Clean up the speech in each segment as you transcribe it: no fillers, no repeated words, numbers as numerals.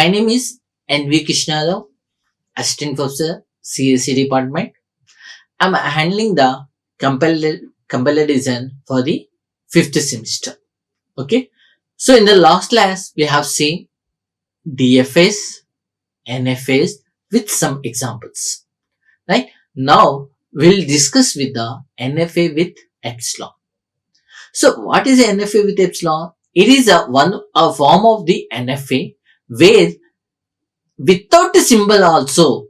My name is V Krishna Rao, Assistant Professor, CSC Department. I'm handling the compiler design for the 5th semester. Okay. So in the last class, we have seen DFS, NFS with some examples. Right. Now we'll discuss with the NFA with Epsilon. So what is NFA with Epsilon? It is a form of the NFA where without a symbol also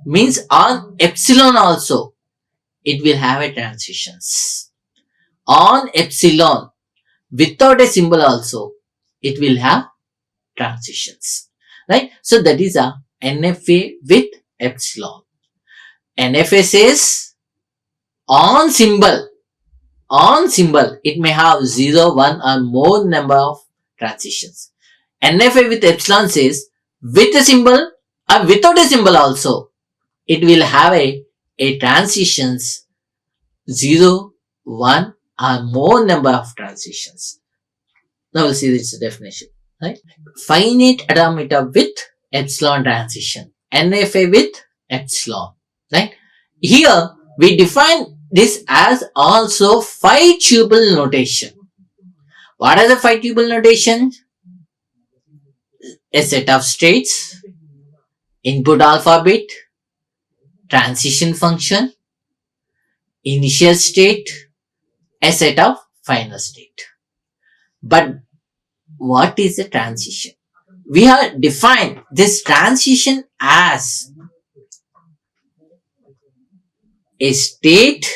means on epsilon also it will have a transitions. On epsilon without a symbol also it will have transitions. Right? So that is a NFA with epsilon. NFA says on symbol it may have 0, 1 or more number of transitions. NFA with epsilon says with a symbol or without a symbol also it will have a transitions 0, 1 or more number of transitions. Now we'll see this definition. Right? Finite atomic with epsilon transition. NFA with epsilon. Right? Here we define this as also 5 tuple notation. What are the 5 tuple notation? A set of states, input alpha bit, transition function, initial state, a set of final state. But what is a transition? We have defined this transition as a state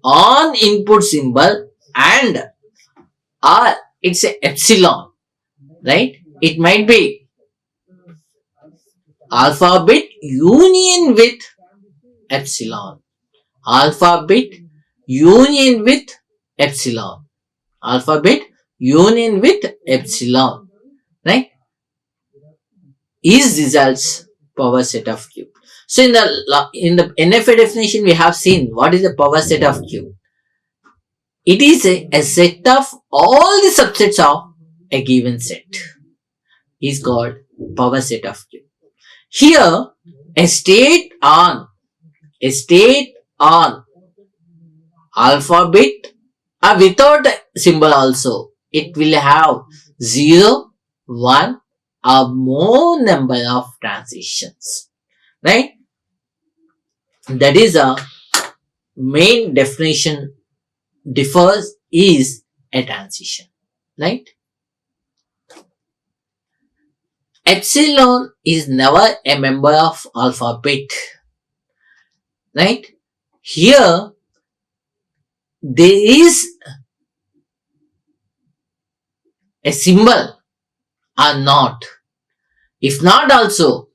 on input symbol and it's a epsilon, right? It might be alpha bit union with epsilon, alpha bit union with epsilon, alpha bit union with epsilon, right? Is results power set of Q. So in the NFA definition we have seen what is the power set of Q. It is a set of all the subsets of a given set is called power set of Q. Here a state on alpha bit without symbol also it will have 0, 1 or more number of transitions, right? That is a main definition. Differs is a transition, right? Epsilon is never a member of alpha bit, right? Here there is a symbol or not. If not also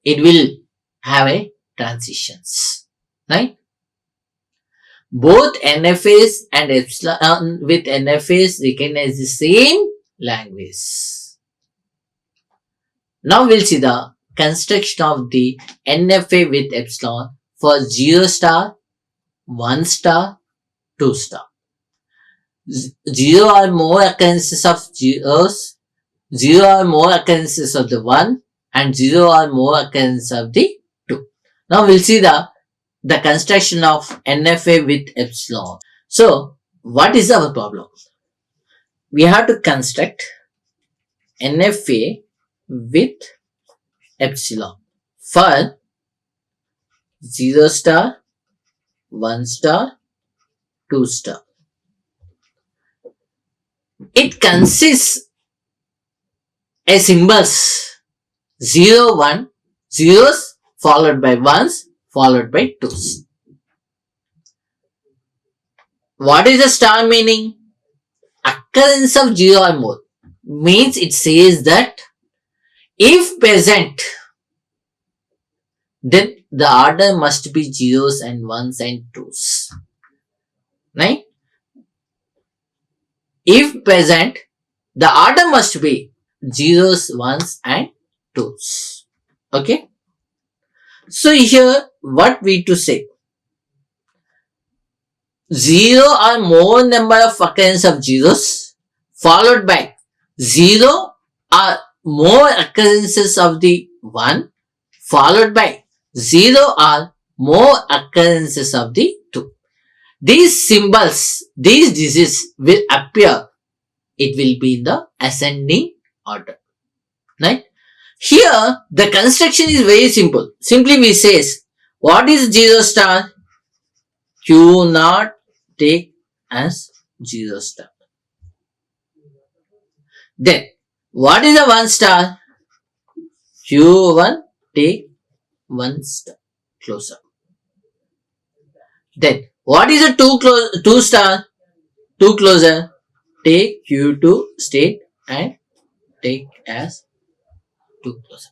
it will have a transitions, right? Both NFAs and epsilon with NFAs recognize the same language. Now we'll see the construction of the NFA with epsilon for 0 star, 1 star, 2 star. 0 or more occurrences of zeros, 0 or more occurrences of the 1 and 0 or more occurrences of the 2. Now we'll see the construction of NFA with epsilon. So what is our problem? We have to construct NFA with epsilon for 0 star, 1 star, 2 star. It consists a symbols 0, 1, zeros followed by 1s followed by 2s. What is the star meaning? Occurrence of 0 or more means it says that if present then the order must be zeros and ones and twos, right? If present the order must be zeros, ones and twos. Okay. So here what we to say? 0 or more number of occurrence of zeros followed by 0 or more occurrences of the 1 followed by 0 or more occurrences of the 2. These symbols, these digits will appear. It will be in the ascending order. Right? Here, the construction is very simple. Simply we says, what is 0 star? Q naught take as 0 star. Then, what is a 1 star? Q1 take 1 star. Closer. Then, what is a 2 star? 2 closer. Take Q2 state and take as 2 closer.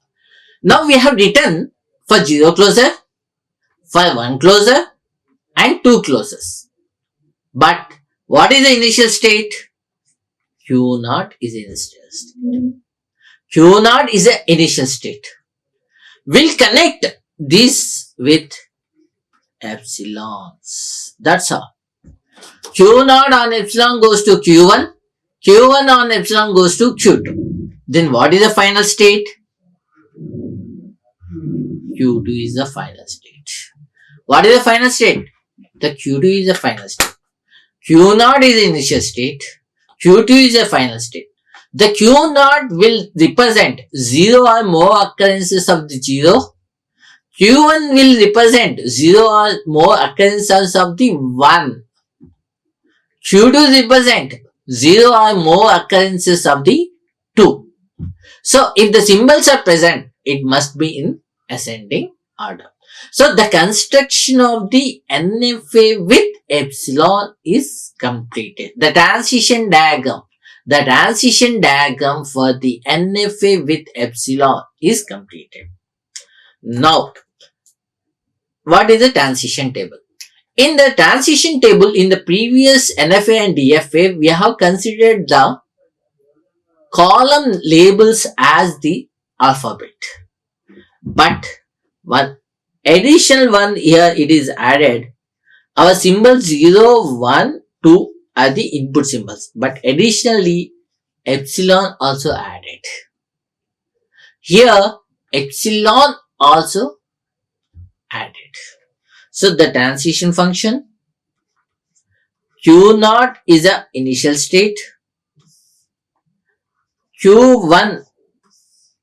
Now we have written for 0 closer, for 1 closer and 2 closers. But what is the initial state? Q naught is the initial state. Q naught is the initial state. We'll connect this with epsilons. That's all. Q naught on epsilon goes to Q1. Q1 on epsilon goes to Q2. Then what is the final state? Q2 is the final state. What is the final state? The Q2 is the final state. Q naught is the initial state. Q2 is the final state. The Q naught will represent 0 or more occurrences of the 0. Q1 will represent 0 or more occurrences of the 1. Q2 represent 0 or more occurrences of the 2. So, if the symbols are present, it must be in ascending order. So, the construction of the NFA with epsilon is completed. The transition diagram for the NFA with epsilon is completed. Now, what is the transition table? In the transition table, in the previous NFA and DFA, we have considered the column labels as the alphabet. But one additional one here it is added. Our symbols 0, 1, 2 are the input symbols. But additionally, epsilon also added. Here, epsilon also added. So, the transition function Q naught is the initial state. Q1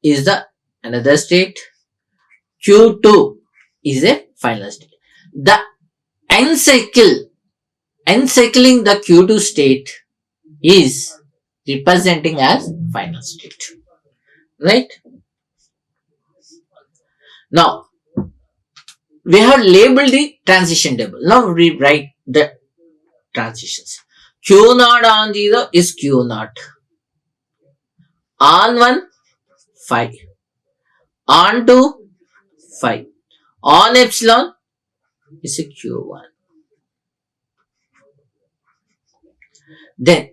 is the another state. Q2 is a final state. The encircling the Q2 state is representing as final state. Right? Now, we have labeled the transition table. Now we write the transitions. Q naught on 0 is Q naught. On 1, 5. On 2, 5. On epsilon is a Q1. Then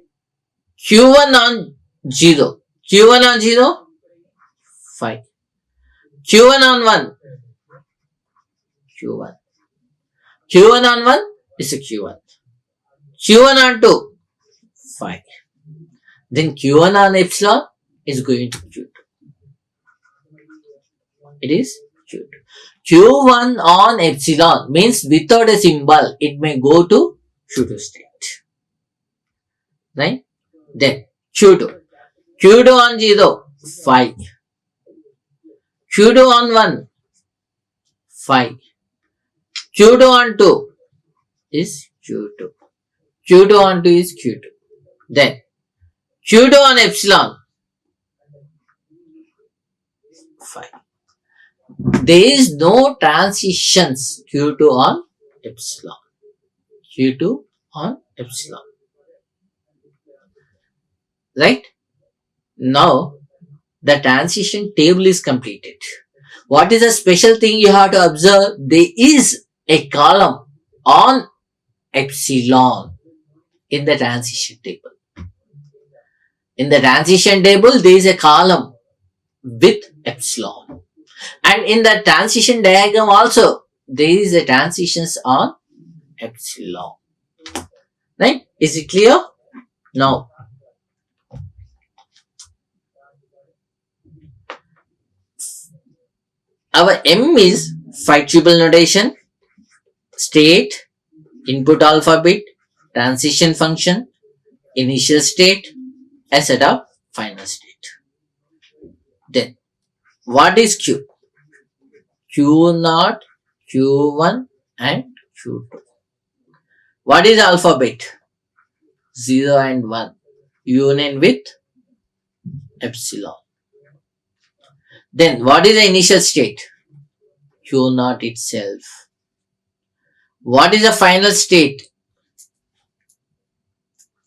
Q1 on 0. Q1 on 0, 5. Q1 on 1, Q1. Q1 on 1 is a Q1. Q1 on 2, 5. Then Q1 on epsilon is going to Q2. It is Q2. Q1 on epsilon means without a symbol, it may go to Q2 state. Right? Then Q2. Q2 on 0, 5. Q2 on 1, 5. Q2 on 2 is Q2. Q2 on 2 is Q2. Then Q2 on epsilon, 5. There is no transitions Q2 on epsilon. Q2 on epsilon. Right? Now, the transition table is completed. What is a special thing you have to observe? There is a column on epsilon in the transition table. In the transition table, there is a column with epsilon. And in the transition diagram also, there is a transitions on epsilon. Right? Is it clear? Now, our M is 5-tuple notation, state, input alphabet, transition function, initial state, a set of final state. Then, what is Q? Q0, Q1 and Q2. What is alphabet? 0 and 1. Union with epsilon. Then, what is the initial state? Q0 itself. What is the final state?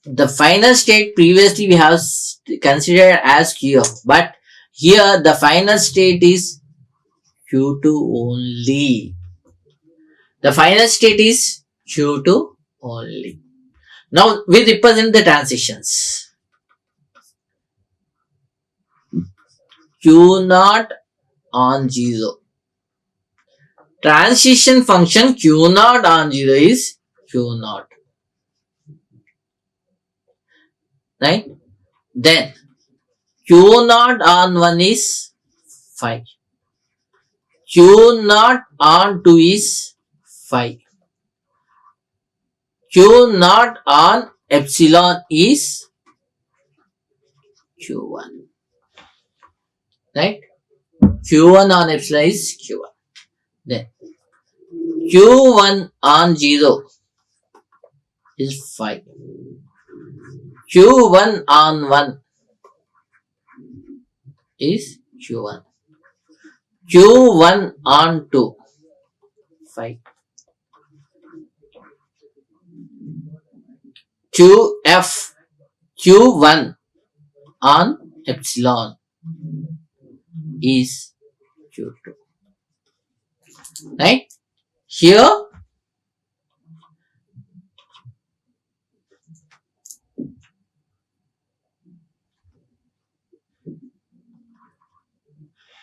The final state previously we have considered as Q, but here the final state is Q2 only. The final state is Q2 only. Now we represent the transitions. Q0 on 0. Transition function Q0 on 0 is Q0. Right? Then Q0 on 1 is 5. Q0 on 2 is 5. Q0 on epsilon is Q1. Right? Q1 on epsilon is Q1. Then Q1 on 0 is 5. Q1 on 1 is Q1. Q1 on 2, 5. Q1 on epsilon is Q2. Right? Here,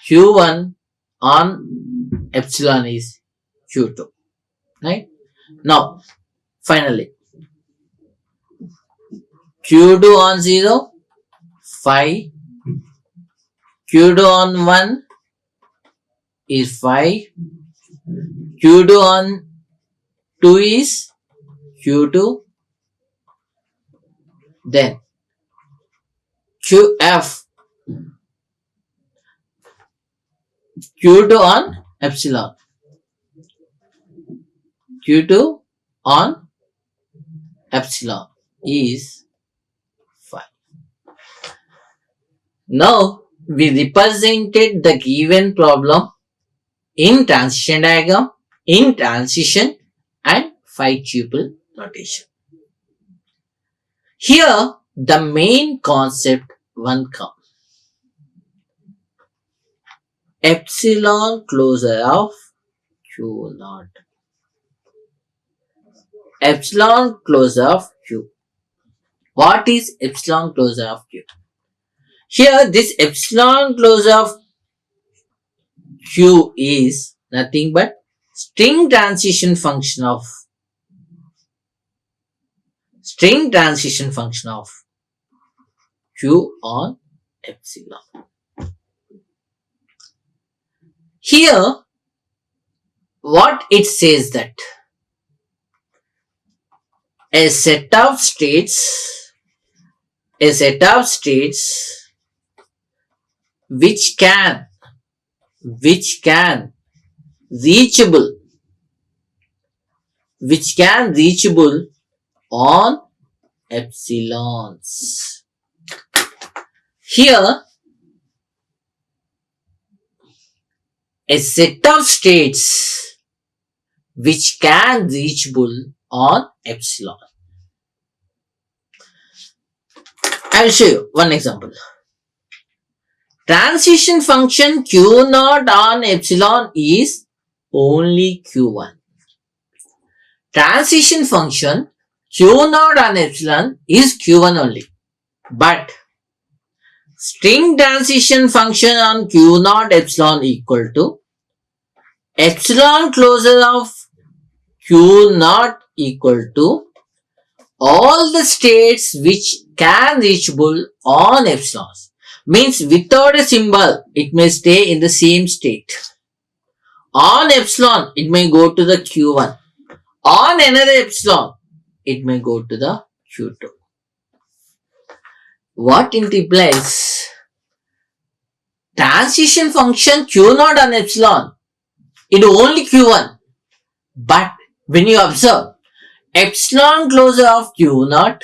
Q1 on epsilon is Q2. Right? Now, finally, Q2 on 0, 5. Q2 on 1 is 5. Q2 on 2 is Q2. Then Q2 on epsilon. Q2 on epsilon is 5. Now we represented the given problem in transition diagram, in transition and 5-tuple notation. Here the main concept one comes. Epsilon closure of Q0. Epsilon closure of Q. What is epsilon closure of Q? Here this epsilon closure of Q is nothing but string transition function of Q on epsilon. Here what it says that a set of states which can reachable on epsilons. Here a set of states which can reachable on epsilon. I will show you one example. Transition function Q0 on epsilon is only Q1. Transition function Q0 on epsilon is Q1 only. But string transition function on Q0 epsilon equal to epsilon closure of Q0 equal to all the states which can reachable on epsilons. Means without a symbol, it may stay in the same state. On epsilon, it may go to the Q1. On another epsilon, it may go to the Q2. What it implies? Transition function Q0 on epsilon, it only Q1. But when you observe epsilon closure of Q0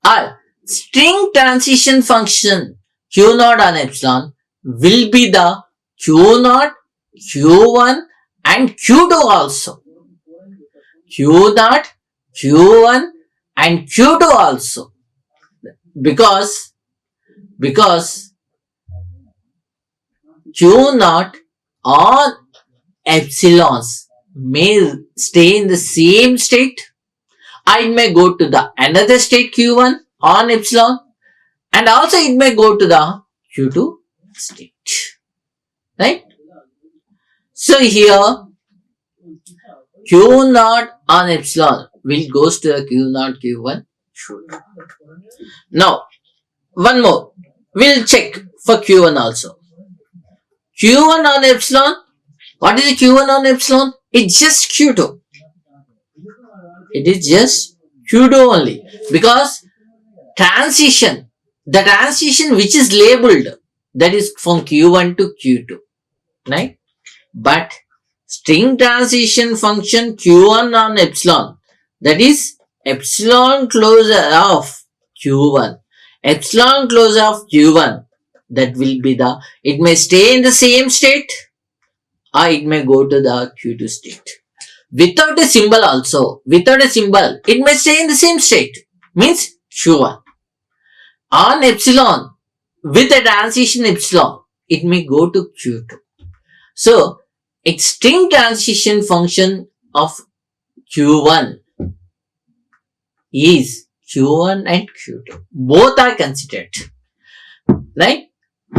or string transition function Q0 on epsilon will be the Q0, Q1 and Q2 also. Q0, Q1 and Q2 also. Because Q0 on epsilons may stay in the same state. It may go to the another state Q1 on epsilon, and also it may go to the Q2 state. Right? So here Q0 on epsilon will goes to the Q0, Q1, Q2. Now, one more. We'll check for Q1 also. Q1 on epsilon. What is the Q1 on epsilon? It's just Q2. It is just Q2 only. Because the transition which is labeled, that is from Q1 to Q2. Right? But string transition function Q1 on epsilon, that is epsilon closure of Q1. Epsilon closure of Q1, that will be the, it may stay in the same state or it may go to the Q2 state. Without a symbol also, it may stay in the same state, means Q1. On epsilon, with a transition epsilon, it may go to Q2. So, a string transition function of Q1 is Q1 and Q2. Both are considered. Right?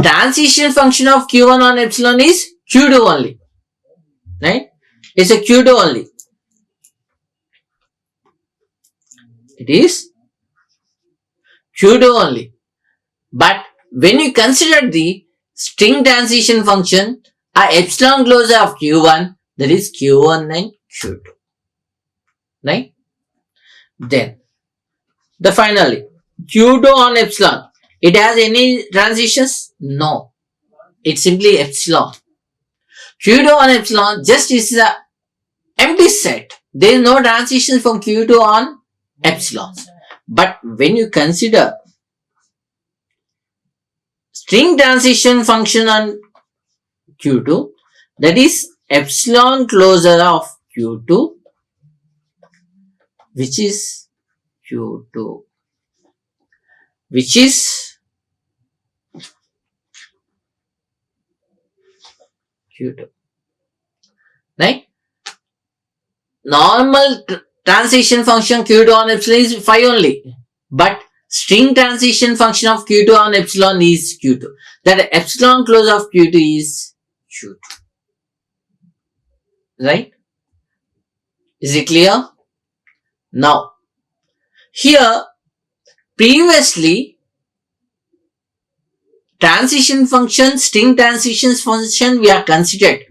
Transition function of Q1 on epsilon is Q2 only. Right? It's a Q2 only. It is Q2 only. But when you consider the string transition function, epsilon closure of Q1, that is Q1 and Q2. Right? Then, the finally, Q2 on epsilon, it has any transitions? No. It's simply epsilon. Q2 on epsilon just is a empty set. There is no transition from Q2 on epsilon. But when you consider string transition function on Q2, that is epsilon closure of Q2, which is Q2, which is Q2. Right? Normal transition function Q2 on epsilon is 5 only. But string transition function of Q2 on epsilon is Q2. That epsilon closure of Q2 is Q2. Right? Is it clear? Now, here, previously, transition function, string transition function we are considered.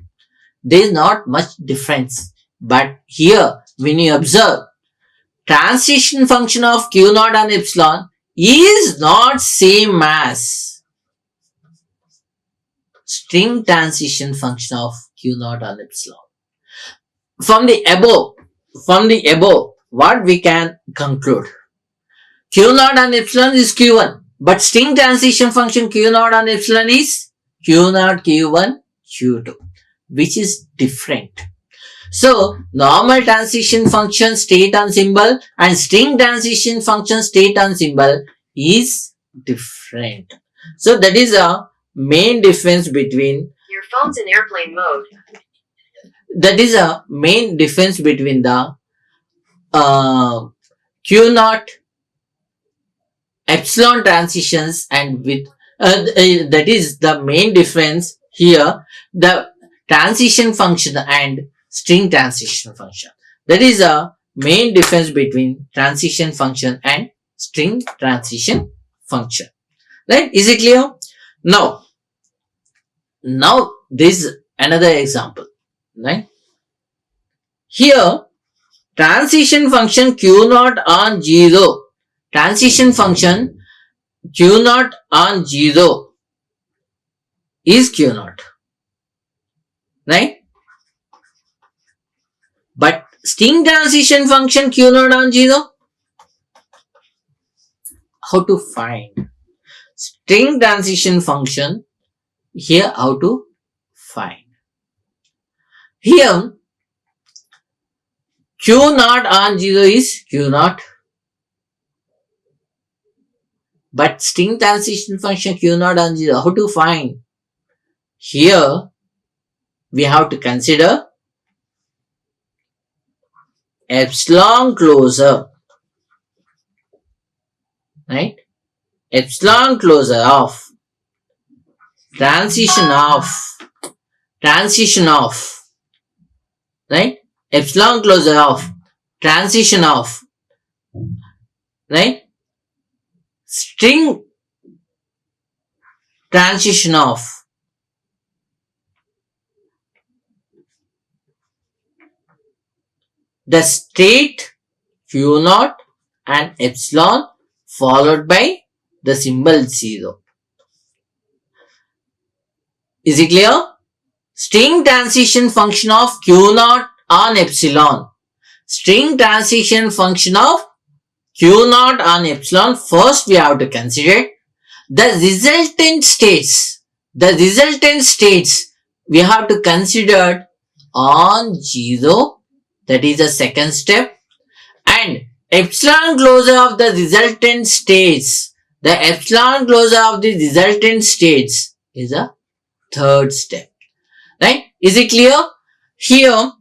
There is not much difference. But here, when you observe, transition function of Q0 on epsilon is not same as string transition function of Q0 on epsilon. From the above, what we can conclude? Q0 on epsilon is Q1, but string transition function Q0 on epsilon is Q0, Q1, Q2, which is different. So, normal transition function state on symbol and string transition function state on symbol is different. So, that is a main difference between. Your phone's in airplane mode. That is a main difference between the Q0 epsilon transitions and with that is the main difference here, the transition function and string transition function. That is a main difference between transition function and string transition function. Right? Is it clear? Now this is another example. Right? Here, transition function Q0 on 0. Transition function Q0 on 0 is Q0. Right? But string transition function Q0 on 0, how to find? String transition function, here how to find? Here, Q0 on 0 is Q0. But string transition function Q0 on 0, how to find? Here, we have to consider epsilon closure. Right? Epsilon closure of transition of, right? Epsilon closure of transition of, right? String transition of the state Q0 and epsilon followed by the symbol 0. Is it clear? String transition function of Q0 on epsilon. String transition function of Q0 on epsilon. First we have to consider the resultant states. The resultant states we have to consider on 0. That is the second step. And epsilon closure of the resultant states. The epsilon closure of the resultant states is a third step. Right? Is it clear? Here,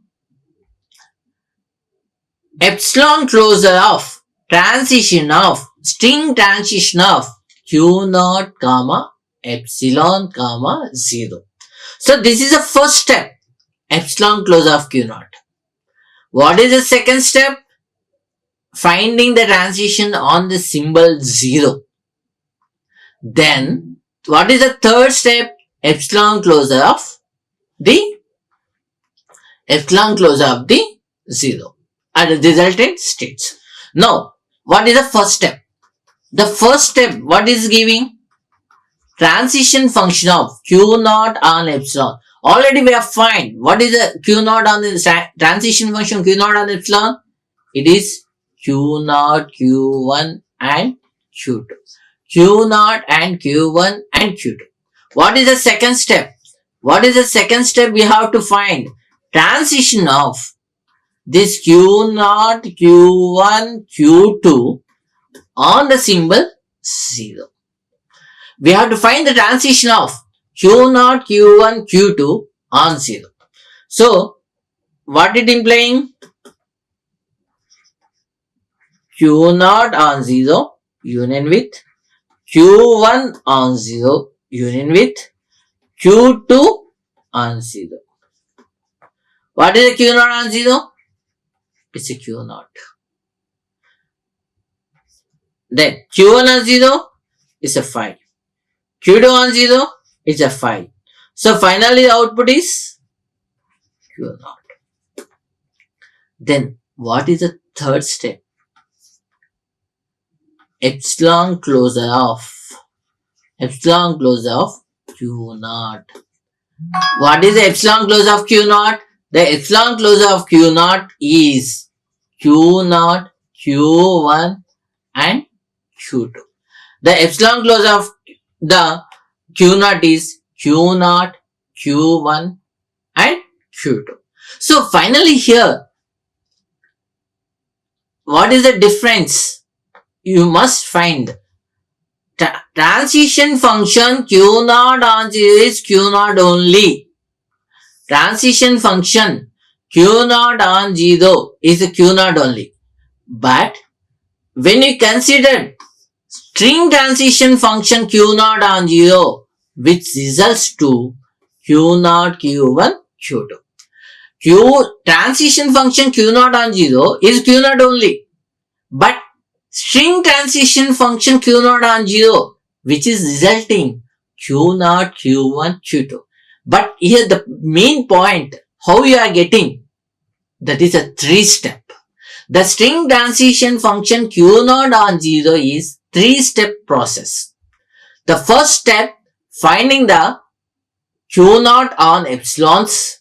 epsilon closure of transition of string transition of Q0 comma epsilon comma 0. So this is the first step, epsilon closure of Q0. What is the second step? Finding the transition on the symbol 0. Then what is the third step? Epsilon closure of the 0 at the resultant states. Now, what is the first step? The first step, what is giving? Transition function of Q0 on epsilon. Already we have find what is the Q0 on the transition function Q0 on epsilon? It is Q0, Q1 and Q2. Q0 and Q1 and Q2. What is the second step? What is the second step we have to find? Transition of this Q0, Q1, Q2 on the symbol 0. We have to find the transition of Q0, Q1, Q2 on 0. So, what it implying? Q0 on 0 union with Q1 on 0 union with Q2 on 0. What is a Q0 on 0? It's a Q0. Then Q1 on 0 is a 5. Q2 on 0 is a 5. So finally the output is Q0. Then what is the third step? Epsilon closure of Q0. What is the epsilon closure of Q0? The epsilon closure of Q0 is Q0, Q1 and Q2. The epsilon closure of the Q0 is Q0, Q1 and Q2. So finally here, what is the difference? You must find transition function Q0 on 0 is Q0 only. Transition function Q0 on 0 is Q0 only. But when you consider string transition function Q0 on 0, which results to Q0, Q1, Q2. transition function q naught on 0 is q naught only. But string transition function q naught on 0, which is resulting q naught, q1, q2. But here the main point, how you are getting, that is a 3-step. The string transition function q naught on 0 is 3-step process. The first step, finding the q naught on epsilons,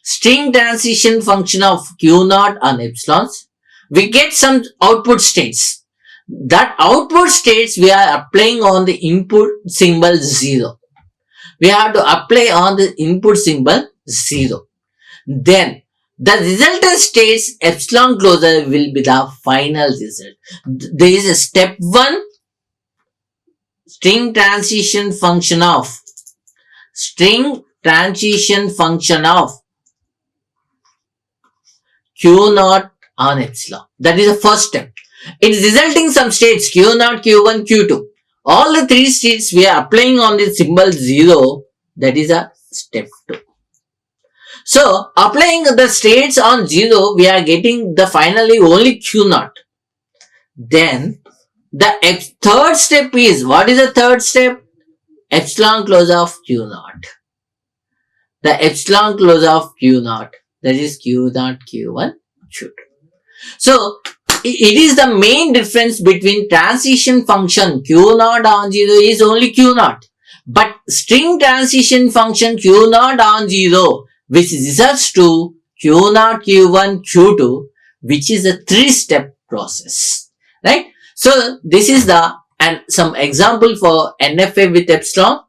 string transition function of q naught on epsilons. We get some output states. That output states we are applying on the input symbol 0. We have to apply on the input symbol 0. Then the resultant states epsilon closure will be the final result. There is a step 1, string transition function of q naught on epsilon. That is the first step. It is resulting some states q naught, q1, q2. All the 3 states we are applying on the symbol 0. That is a step 2. So applying the states on 0, we are getting the finally only q naught. Then the third step is, what is the third step? Epsilon closure of q naught. The epsilon closure of q naught, that is q naught, q1, q2. So it is the main difference between transition function q naught on 0 is only q naught. But string transition function q naught on 0, which results to q naught, q1, q2, which is a 3-step process. Right? So this is some example for NFA with epsilon.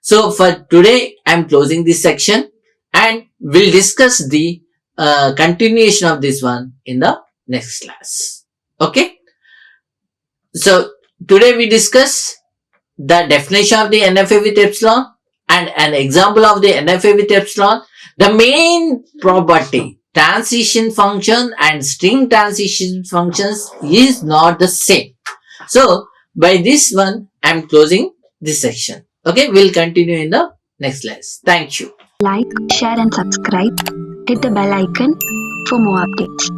So for today, I am closing this section and we'll discuss the continuation of this one in the next class. Okay. So today we discuss the definition of the NFA with epsilon and an example of the NFA with epsilon. The main property, transition function and string transition functions is not the same. So by this one, I am closing this section. Okay, we'll continue in the next class. Thank you. Like, share and subscribe. Hit the bell icon for more updates.